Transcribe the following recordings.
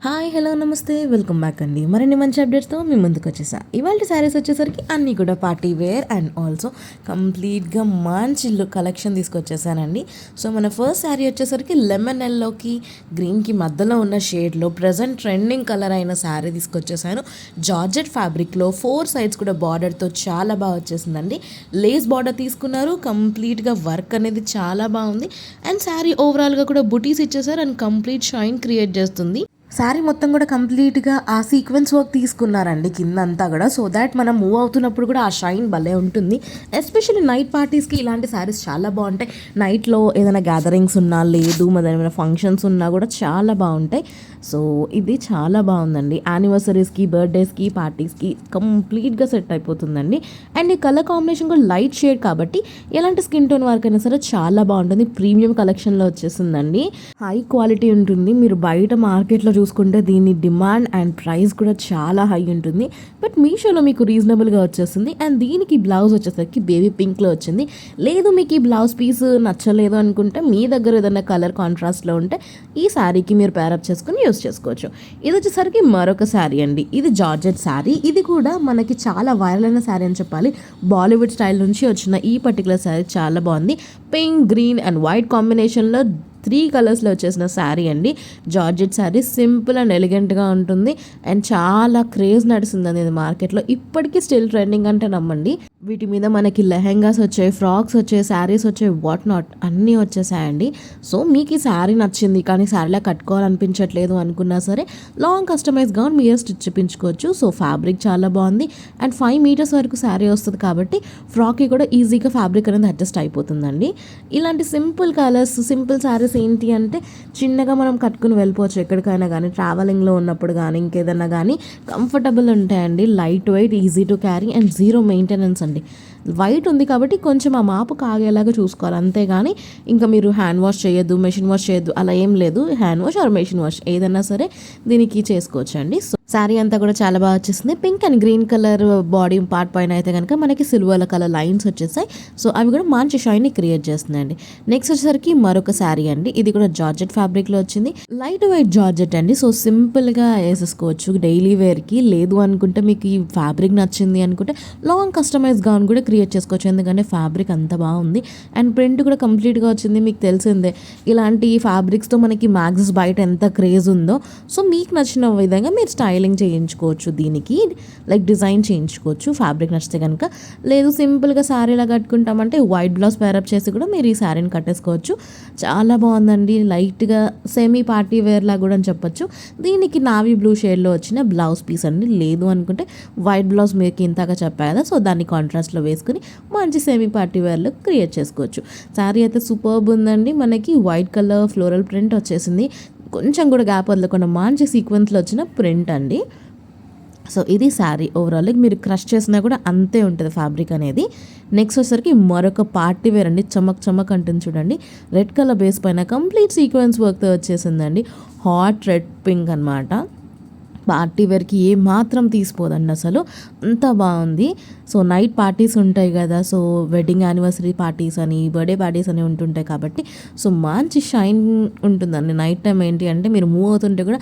Hi hello నమస్తే welcome back అండి. మరిన్ని మంచి అప్డేట్స్తో మీ ముందుకు వచ్చేసా. ఇవాళ శారీస్ వచ్చేసరికి అన్నీ కూడా పార్టీ వేర్ అండ్ ఆల్సో కంప్లీట్గా మంచి లుక్ కలెక్షన్ తీసుకొచ్చేసానండి. సో మన ఫస్ట్ శారీ వచ్చేసరికి లెమన్ ఎల్లోకి గ్రీన్కి మధ్యలో ఉన్న షేడ్లో ప్రజెంట్ ట్రెండింగ్ కలర్ అయిన శారీ తీసుకొచ్చేసాను. జార్జెట్ ఫ్యాబ్రిక్లో 4 సైడ్స్ కూడా బార్డర్తో చాలా బాగా వచ్చేసిందండి. లేస్ బార్డర్ తీసుకున్నారు, కంప్లీట్గా వర్క్ అనేది చాలా బాగుంది అండ్ శారీ ఓవరాల్గా కూడా బుటీస్ ఇచ్చేసారు అండ్ కంప్లీట్ షైన్ క్రియేట్ చేస్తుంది. శారీ మొత్తం కూడా కంప్లీట్గా ఆ సీక్వెన్స్ వర్క్ తీసుకున్నారండి కింద అంతా కూడా, సో దాట్ మనం మూవ్ అవుతున్నప్పుడు కూడా ఆ షైన్ భలే ఉంటుంది. ఎస్పెషల్లీ నైట్ పార్టీస్కి ఇలాంటి శారీస్ చాలా బాగుంటాయి. నైట్లో ఏదైనా గ్యాదరింగ్స్ ఉన్నా లేదు మన ఏమైనా ఫంక్షన్స్ ఉన్నా కూడా చాలా బాగుంటాయి. సో ఇది చాలా బాగుందండి. యానివర్సరీస్కి, బర్త్డేస్కి, పార్టీస్కి కంప్లీట్గా సెట్ అయిపోతుందండి. అండ్ ఈ కలర్ కాంబినేషన్ కూడా లైట్ షేడ్ కాబట్టి ఎలాంటి స్కిన్ టోన్ వరకు అయినా సరే చాలా బాగుంటుంది. ప్రీమియం కలెక్షన్లో వచ్చేసిందండి. హై క్వాలిటీ ఉంటుంది. మీరు బయట మార్కెట్లో చూసుకుంటే దీని డిమాండ్ అండ్ ప్రైస్ కూడా చాలా హై ఉంటుంది. బట్ మీషోలో మీకు రీజనబుల్గా వచ్చేస్తుంది. అండ్ దీనికి బ్లౌజ్ వచ్చేసరికి బేబీ పింక్లో వచ్చింది. లేదు మీకు ఈ బ్లౌజ్ పీస్ నచ్చలేదు అనుకుంటే మీ దగ్గర ఏదైనా కలర్ కాంట్రాస్ట్లో ఉంటే ఈ శారీకి మీరు పేరప్ చేసుకుని యూస్ చేసుకోవచ్చు. ఇది వచ్చేసరికి మరొక శారీ అండి. ఇది జార్జెట్ శారీ. ఇది కూడా మనకి చాలా వైరల్ అయిన శారీ అని చెప్పాలి. బాలీవుడ్ స్టైల్ నుంచి వచ్చిన ఈ పర్టికులర్ శారీ చాలా బాగుంది. పింక్, గ్రీన్ అండ్ వైట్ కాంబినేషన్లో 3 కలర్స్లో వచ్చేసిన శారీ అండి. జార్జెట్ శారీ సింపుల్ అండ్ ఎలిగెంట్గా ఉంటుంది అండ్ చాలా క్రేజ్ నడుస్తుందండి ఇది మార్కెట్లో. ఇప్పటికీ స్టిల్ ట్రెండింగ్ అంటే నమ్మండి. వీటి మీద మనకి లెహెంగాస్ వచ్చాయి, ఫ్రాక్స్ వచ్చాయి, శారీస్ వచ్చాయి, వాట్ నాట్ అన్నీ వచ్చేసాయండి. సో మీకు ఈ శారీ నచ్చింది కానీ శారీలా కట్టుకోవాలనిపించట్లేదు అనుకున్నా సరే లాంగ్ కస్టమైజ్ గౌన్ మీరు స్టిచ్ చేయించుకోవచ్చు. సో ఫ్యాబ్రిక్ చాలా బాగుంది అండ్ 5 మీటర్స్ వరకు శారీ వస్తుంది కాబట్టి ఫ్రాక్కి కూడా ఈజీగా ఫ్యాబ్రిక్ అనేది అడ్జస్ట్ అయిపోతుందండి. ఇలాంటి సింపుల్ కలర్స్, సింపుల్ శారీస్ ఏంటి అంటే చిన్నగా మనం కట్టుకుని వెళ్ళిపోవచ్చు ఎక్కడికైనా కానీ, ట్రావెలింగ్లో ఉన్నప్పుడు కానీ ఇంకేదన్నా కానీ కంఫర్టబుల్ ఉంటాయండి. Light weight, easy to carry and zero maintenance అండి. వైట్ ఉంది కాబట్టి కొంచెం ఆ మాపు కాగేలాగా చూసుకోవాలి అంతేగాని ఇంకా మీరు హ్యాండ్ వాష్ చేయొద్దు, మెషిన్ వాష్ చేయొద్దు అలా ఏం లేదు. Hand wash or machine wash ఏదైనా సరే దీనికి చేసుకోవచ్చు అండి. సో శారీ అంతా కూడా చాలా బాగా వచ్చేసింది. Pink and green colour body part పైన అయితే కనుక మనకి సిల్వర్ కలర్ లైన్స్ వచ్చేసాయి. సో అవి కూడా మంచి షైన్ క్రియేట్ చేస్తున్నాయండి. నెక్స్ట్ వచ్చేసరికి మరొక శారీ అండి. ఇది కూడా జార్జెట్ ఫ్యాబ్రిక్లో వచ్చింది. లైట్ వెయిట్ జార్జెట్ అండి. సో సింపుల్గా వేసేసుకోవచ్చు డైలీ వేర్కి. లేదు అనుకుంటే మీకు ఈ ఫ్యాబ్రిక్ నచ్చింది అనుకుంటే లాంగ్ కస్టమైజ్ గౌన్ కూడా క్రియేట్ చేసుకోవచ్చు. ఎందుకంటే ఫ్యాబ్రిక్ అంత బాగుంది అండ్ ప్రింట్ కూడా కంప్లీట్గా వచ్చింది. మీకు తెలిసిందే ఇలాంటి ఫ్యాబ్రిక్స్తో మనకి మ్యాక్సిస్ బయట ఎంత క్రేజ్ ఉందో. సో మీకు నచ్చిన విధంగా మీరు స్టైలింగ్ చేయించుకోవచ్చు. దీనికి లైక్ డిజైన్ చేయించుకోవచ్చు ఫ్యాబ్రిక్ నచ్చితే కనుక. లేదు సింపుల్గా శారీలా కట్టుకుంటామంటే వైట్ బ్లౌజ్ పేరప్ చేసి కూడా మీరు ఈ శారీని కట్టేసుకోవచ్చు. చాలా బాగుందండి. లైట్గా సెమీ పార్టీ వేర్లా కూడా అని చెప్పొచ్చు. దీనికి నావీ బ్లూ షేడ్లో వచ్చిన బ్లౌజ్ పీస్ అండి. లేదు అనుకుంటే వైట్ బ్లౌజ్ మీకు ఇంతగా చెప్పా కదా, సో దాన్ని కాంట్రాస్ట్లో వేసుకుని మంచి సెమీ పార్టీ వేర్లో క్రియేట్ చేసుకోవచ్చు. శారీ అయితే సూపర్బ్ ఉందండి. మనకి వైట్ కలర్ ఫ్లోరల్ ప్రింట్ వచ్చేసింది. కొంచెం కూడా గ్యాప్ వదలకుండా మంచి సీక్వెన్స్లో వచ్చిన ప్రింట్ అండి. సో ఇది శారీ ఓవరాల్ మీరు క్రష్ చేసినా కూడా అంతే ఉంటుంది ఫ్యాబ్రిక్ అనేది. నెక్స్ట్ వచ్చేసరికి మరొక పార్టీ వేర్ అండి. చమక్ చమక్ అంటుంది చూడండి. రెడ్ కలర్ బేస్ పైన కంప్లీట్ సీక్వెన్స్ వర్క్తో వచ్చేసిందండి. హాట్ రెడ్ పింక్ అనమాట. పార్టీ వేర్కి ఏ మాత్రం తీసిపోదండి అసలు, అంత బాగుంది. సో నైట్ పార్టీస్ ఉంటాయి కదా, సో వెడ్డింగ్ యానివర్సరీ పార్టీస్ అని, బర్త్డే పార్టీస్ అని ఉంటుంటాయి కాబట్టి సో మంచి షైన్ ఉంటుందండి. నైట్ టైం ఏంటి అంటే మీరు మూవ్ అవుతుంటే కూడా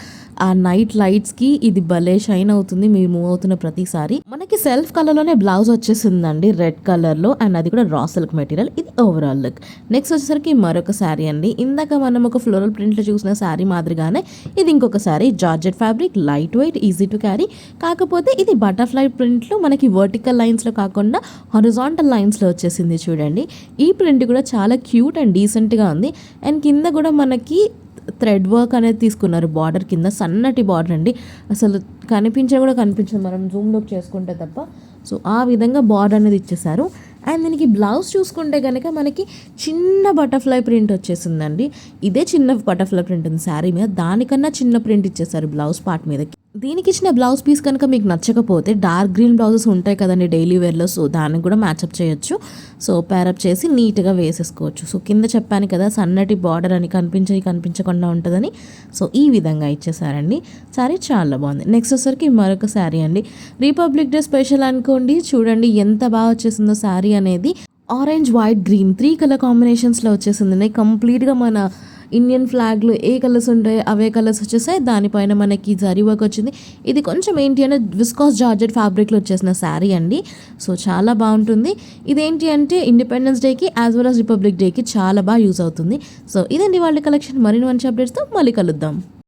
ఆ నైట్ లైట్స్కి ఇది భలే షైన్ అవుతుంది మీరు మూవ్ అవుతున్న ప్రతిసారి. మనకి సెల్ఫ్ కలర్లోనే బ్లౌజ్ వచ్చేసిందండి రెడ్ కలర్లో అండ్ అది కూడా రా సిల్క్ మెటీరియల్. ఇది ఓవరాల్ లుక్. నెక్స్ట్ వచ్చేసరికి మరొక శారీ అండి. ఇందాక మనం ఒక ఫ్లోరల్ ప్రింట్లో చూసిన శారీ మాదిరిగానే ఇది ఇంకొక sari. Georgette fabric, light weight, easy to carry. కాకపోతే ఇది బటర్ఫ్లై ప్రింట్లో మనకి వర్టికల్ లైన్స్లో కాకుండా హారిజాంటల్ లైన్స్లో వచ్చేసింది చూడండి. ఈ ప్రింట్ కూడా చాలా క్యూట్ అండ్ డీసెంట్గా ఉంది. అండ్ కింద కూడా మనకి థ్రెడ్ వర్క్ అనేది తీసుకున్నారు. బార్డర్ కింద సన్నటి బార్డర్ అండి. అసలు కూడా కనిపించదు మనం జూమ్లోకి చేసుకుంటే తప్ప. సో ఆ విధంగా బార్డర్ అనేది ఇచ్చేసారు. అండ్ దీనికి బ్లౌజ్ చూసుకుంటే కనుక మనకి చిన్న బటర్ఫ్లై ప్రింట్ వచ్చేసిందండి. ఇదే చిన్న బటర్ఫ్లై ప్రింట్ ఉంది శారీ మీద, దానికన్నా చిన్న ప్రింట్ ఇచ్చేసారు బ్లౌజ్ పార్ట్ మీద. దీనికి ఇచ్చిన బ్లౌజ్ పీస్ కనుక మీకు నచ్చకపోతే డార్క్ గ్రీన్ బ్లౌజెస్ ఉంటాయి కదండి డైలీ వేర్లో, సో దానికి కూడా మ్యాచప్ చేయొచ్చు. సో పేరప్ చేసి నీట్గా వేసేసుకోవచ్చు. సో కింద చెప్పాను కదా సన్నటి బార్డర్ అని కనిపించకుండా ఉంటుందని, సో ఈ విధంగా ఇచ్చేసారండి. శారీ చాలా బాగుంది. నెక్స్ట్ వచ్చేసరికి మరొక శారీ అండి. రిపబ్లిక్ డే స్పెషల్ అనుకోండి. చూడండి ఎంత బాగా వచ్చేసిందో శారీ అనేది. ఆరెంజ్, వైట్, గ్రీన్ 3 కలర్ కాంబినేషన్స్లో వచ్చేసింది. కంప్లీట్గా మన ఇండియన్ ఫ్లాగ్లో ఏ కలర్స్ ఉంటాయో అవే కలర్స్ వచ్చేసాయి. దానిపైన మనకి జరీ వర్క్ వచ్చింది. ఇది కొంచెం ఏంటి అంటే విస్కాస్ జార్జెట్ ఫ్యాబ్రిక్లో వచ్చేసిన శారీ అండి. సో చాలా బాగుంటుంది. ఇదేంటి అంటే ఇండిపెండెన్స్ డేకి యాజ్ వెల్ as రిపబ్లిక్ డేకి చాలా బాగా యూజ్ అవుతుంది. సో ఇదండి వాళ్ళ కలెక్షన్. మరిన్ని మంచి అప్డేట్స్తో మళ్ళీ కలుద్దాం.